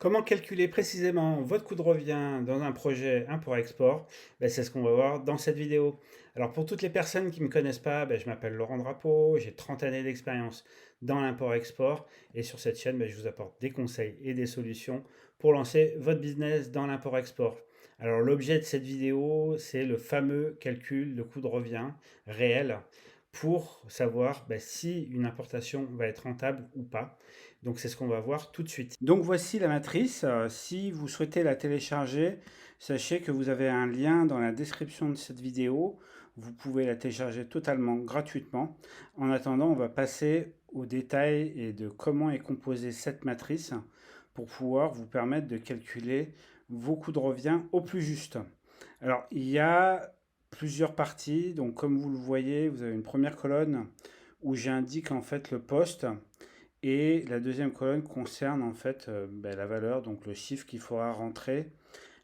Comment calculer précisément votre coût de revient dans un projet import-export? C'est ce qu'on va voir dans cette vidéo. Alors pour toutes les personnes qui ne me connaissent pas, je m'appelle Laurent Drapeau, j'ai 30 années d'expérience dans l'import-export et sur cette chaîne, je vous apporte des conseils et des solutions pour lancer votre business dans l'import-export. Alors l'objet de cette vidéo, c'est le fameux calcul de coût de revient réel pour savoir si une importation va être rentable ou pas. Donc c'est ce qu'on va voir tout de suite. Donc voici la matrice. Si vous souhaitez la télécharger, sachez que vous avez un lien dans la description de cette vidéo. Vous pouvez la télécharger totalement gratuitement. En attendant, on va passer aux détails et de comment est composée cette matrice pour pouvoir vous permettre de calculer vos coûts de revient au plus juste. Alors, il y a plusieurs parties. Donc, comme vous le voyez, vous avez une première colonne où j'indique en fait le poste. Et la deuxième colonne concerne en fait la valeur, donc le chiffre qu'il faudra rentrer.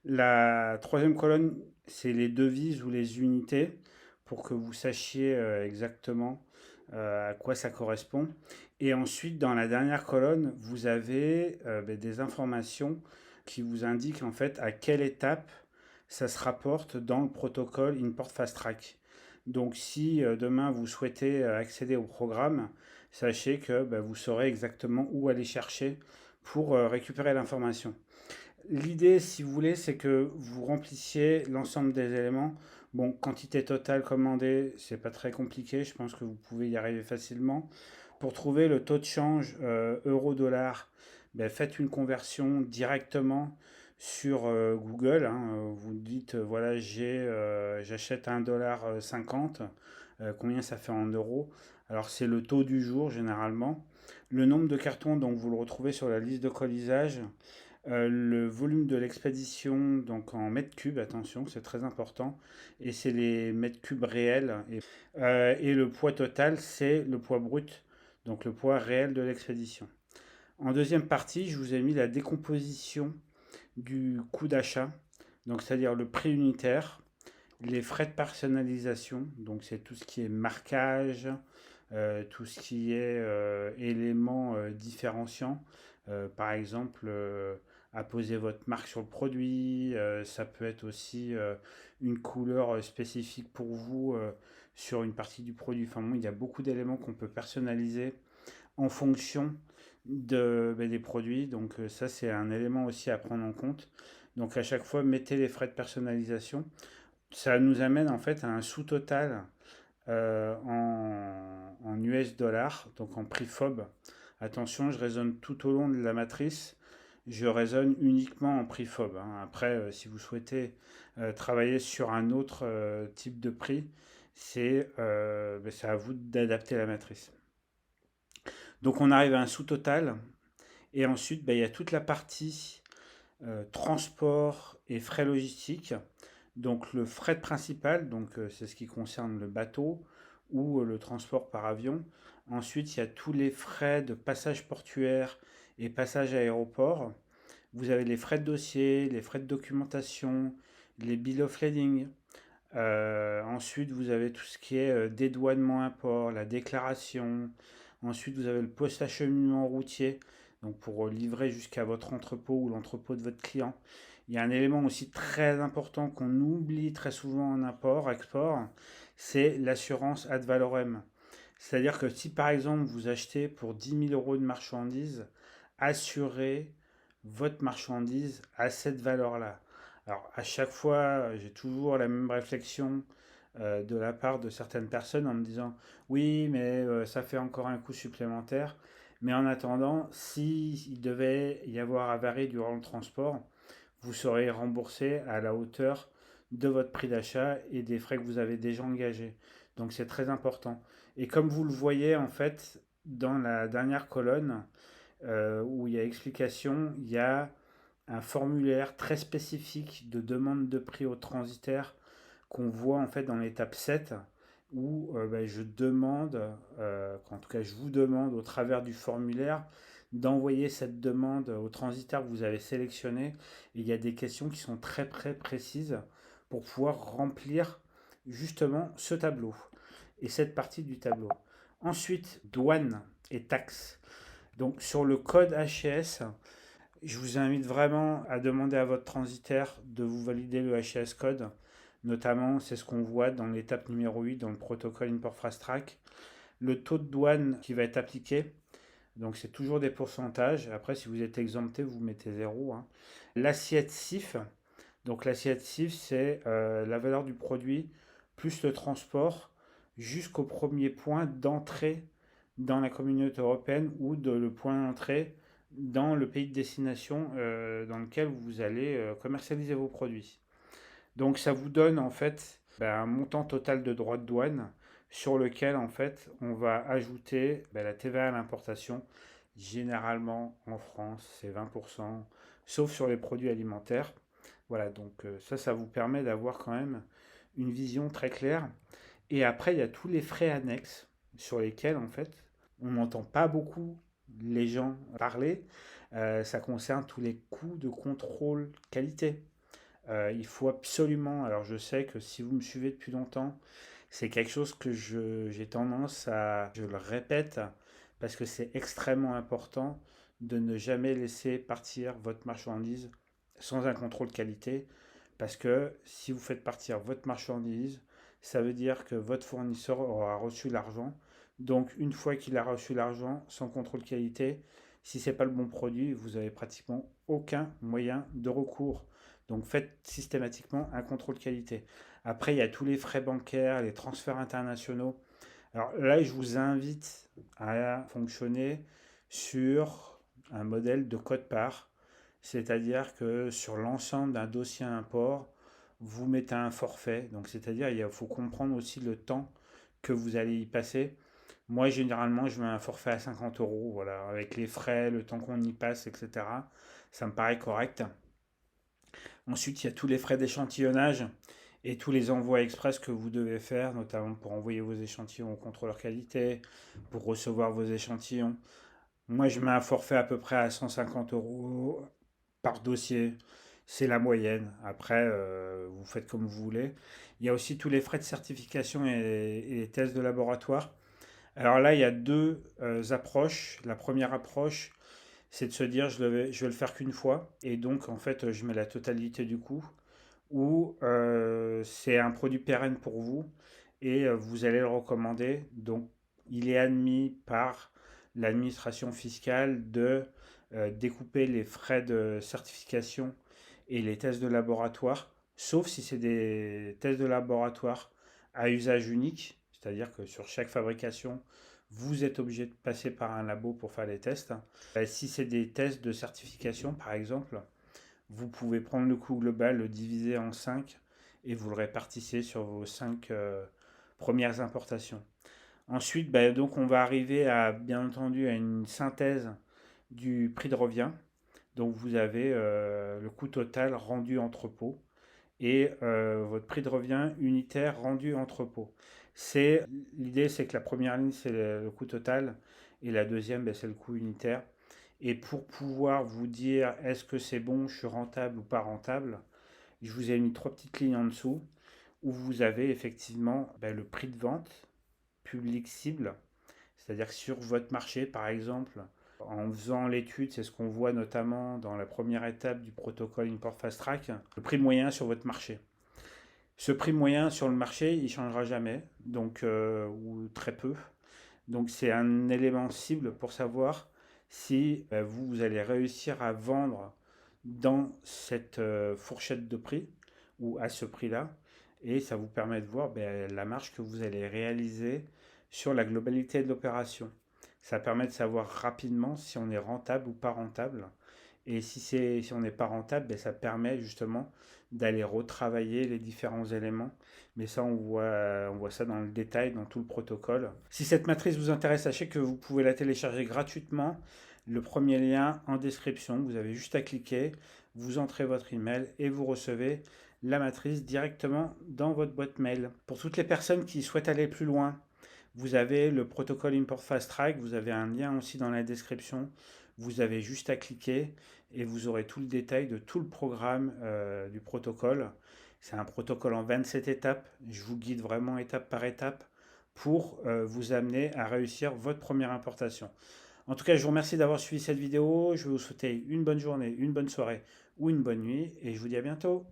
La troisième colonne, c'est les devises ou les unités pour que vous sachiez exactement à quoi ça correspond. Et ensuite, dans la dernière colonne, vous avez des informations qui vous indiquent en fait à quelle étape ça se rapporte dans le protocole Import Fast Track. Donc si demain vous souhaitez accéder au programme, sachez que vous saurez exactement où aller chercher pour récupérer l'information. L'idée, si vous voulez, c'est que vous remplissiez l'ensemble des éléments. Bon, quantité totale commandée, c'est pas très compliqué, je pense que vous pouvez y arriver facilement. Pour trouver le taux de change euro-dollar, faites une conversion directement sur Google, hein. Vous dites, voilà, j'achète 1,50 $, combien ça fait en euros? Alors c'est le taux du jour généralement. Le nombre de cartons, donc vous le retrouvez sur la liste de colisage. Le volume de l'expédition, donc en mètres cubes, attention, c'est très important, et c'est les mètres cubes réels. Et le poids total, c'est le poids brut, donc le poids réel de l'expédition. En deuxième partie, je vous ai mis la décomposition du coût d'achat, donc c'est-à-dire le prix unitaire, les frais de personnalisation, donc c'est tout ce qui est marquage, tout ce qui est éléments différenciants. Par exemple, apposer votre marque sur le produit. Ça peut être aussi une couleur spécifique pour vous sur une partie du produit. Enfin bon, il y a beaucoup d'éléments qu'on peut personnaliser en fonction des produits. Donc ça, c'est un élément aussi à prendre en compte. Donc à chaque fois, mettez les frais de personnalisation. Ça nous amène en fait à un sous-total en US dollars, donc en prix FOB. Attention, je raisonne tout au long de la matrice. Je raisonne uniquement en prix FOB, hein. Après, si vous souhaitez travailler sur un autre type de prix, c'est à vous d'adapter la matrice. Donc on arrive à un sous-total. Et ensuite, il y a toute la partie transport et frais logistiques. Donc le fret principal, donc c'est ce qui concerne le bateau ou le transport par avion. Ensuite, il y a tous les frais de passage portuaire et passage aéroport. Vous avez les frais de dossier, les frais de documentation, les bill of lading. Ensuite, vous avez tout ce qui est dédouanement import, la déclaration. Ensuite, vous avez le post-acheminement routier, donc pour livrer jusqu'à votre entrepôt ou l'entrepôt de votre client. Il y a un élément aussi très important qu'on oublie très souvent en import, export, c'est l'assurance ad valorem. C'est-à-dire que si par exemple vous achetez pour 10 000 € de marchandises, assurez votre marchandise à cette valeur-là. Alors à chaque fois, j'ai toujours la même réflexion de la part de certaines personnes en me disant oui, mais ça fait encore un coût supplémentaire. Mais en attendant, s'il devait y avoir avarie durant le transport, vous serez remboursé à la hauteur de votre prix d'achat et des frais que vous avez déjà engagés. Donc c'est très important. Et comme vous le voyez en fait dans la dernière colonne où il y a explication, il y a un formulaire très spécifique de demande de prix au transitaire qu'on voit en fait dans l'étape 7 où je demande, en tout cas je vous demande au travers du formulaire d'envoyer cette demande au transitaire que vous avez sélectionné. Et il y a des questions qui sont très très précises pour pouvoir remplir justement ce tableau et cette partie du tableau. Ensuite, douane et taxes. Donc sur le code HES, Je vous invite vraiment à demander à votre transitaire de vous valider le HAS code. Notamment, c'est ce qu'on voit dans l'étape numéro 8 dans le protocole Import Fast Track. Le taux de douane qui va être appliqué, donc c'est toujours des pourcentages. Après, si vous êtes exempté, vous mettez zéro, hein. L'assiette CIF, donc l'assiette CIF, c'est la valeur du produit plus le transport jusqu'au premier point d'entrée dans la communauté européenne ou le point d'entrée dans le pays de destination dans lequel vous allez commercialiser vos produits. Donc ça vous donne en fait un montant total de droits de douane sur lequel en fait on va ajouter la TVA à l'importation. Généralement en France c'est 20%, sauf sur les produits alimentaires. Voilà, donc ça vous permet d'avoir quand même une vision très claire. Et après il y a tous les frais annexes sur lesquels en fait on n'entend pas beaucoup les gens parler. Ça concerne tous les coûts de contrôle qualité. Il faut absolument, alors je sais que si vous me suivez depuis longtemps, c'est quelque chose que j'ai tendance à, je le répète, parce que c'est extrêmement important de ne jamais laisser partir votre marchandise sans un contrôle qualité, parce que si vous faites partir votre marchandise, ça veut dire que votre fournisseur aura reçu l'argent. Donc une fois qu'il a reçu l'argent, sans contrôle qualité, si c'est pas le bon produit, vous avez pratiquement aucun moyen de recours. Donc faites systématiquement un contrôle qualité. Après, il y a tous les frais bancaires, les transferts internationaux. Alors là, je vous invite à fonctionner sur un modèle de code-part, c'est-à-dire que sur l'ensemble d'un dossier import, vous mettez un forfait. Donc c'est-à-dire il faut comprendre aussi le temps que vous allez y passer. Moi, généralement, je mets un forfait à 50 euros, voilà, avec les frais, le temps qu'on y passe, etc. Ça me paraît correct. Ensuite, il y a tous les frais d'échantillonnage et tous les envois express que vous devez faire, notamment pour envoyer vos échantillons au contrôleur qualité, pour recevoir vos échantillons. Moi, je mets un forfait à peu près à 150 euros par dossier. C'est la moyenne. Après, vous faites comme vous voulez. Il y a aussi tous les frais de certification et les tests de laboratoire. Alors là, il y a deux approches. La première approche, c'est de se dire je vais le faire qu'une fois. Et donc, en fait, je mets la totalité du coût. Ou c'est un produit pérenne pour vous et vous allez le recommander. Donc, il est admis par l'administration fiscale de découper les frais de certification et les tests de laboratoire, sauf si c'est des tests de laboratoire à usage unique, c'est-à-dire que sur chaque fabrication, vous êtes obligé de passer par un labo pour faire les tests. Si c'est des tests de certification, par exemple, vous pouvez prendre le coût global, le diviser en 5 et vous le répartissez sur vos 5 premières importations. Ensuite, donc on va arriver à, bien entendu, à une synthèse du prix de revient. Donc vous avez le coût total rendu entrepôt et votre prix de revient unitaire rendu entrepôt. L'idée, c'est que la première ligne, c'est le coût total et la deuxième, c'est le coût unitaire. Et pour pouvoir vous dire est-ce que c'est bon, je suis rentable ou pas rentable, je vous ai mis trois petites lignes en dessous où vous avez effectivement le prix de vente public cible, c'est-à-dire que sur votre marché par exemple, en faisant l'étude, c'est ce qu'on voit notamment dans la première étape du protocole Import Fast Track, le prix moyen sur votre marché. Ce prix moyen sur le marché, il ne changera jamais, donc, ou très peu. Donc c'est un élément cible pour savoir si vous allez réussir à vendre dans cette fourchette de prix ou à ce prix-là. Et ça vous permet de voir la marge que vous allez réaliser sur la globalité de l'opération. Ça permet de savoir rapidement si on est rentable ou pas rentable. Et si on n'est pas rentable, ça permet justement d'aller retravailler les différents éléments. Mais ça, on voit ça dans le détail, dans tout le protocole. Si cette matrice vous intéresse, sachez que vous pouvez la télécharger gratuitement. Le premier lien en description, vous avez juste à cliquer, vous entrez votre email et vous recevez la matrice directement dans votre boîte mail. Pour toutes les personnes qui souhaitent aller plus loin, vous avez le protocole Import Fast Track, vous avez un lien aussi dans la description. Vous avez juste à cliquer et vous aurez tout le détail de tout le programme du protocole. C'est un protocole en 27 étapes. Je vous guide vraiment étape par étape pour vous amener à réussir votre première importation. En tout cas, je vous remercie d'avoir suivi cette vidéo. Je vais vous souhaiter une bonne journée, une bonne soirée ou une bonne nuit et je vous dis à bientôt.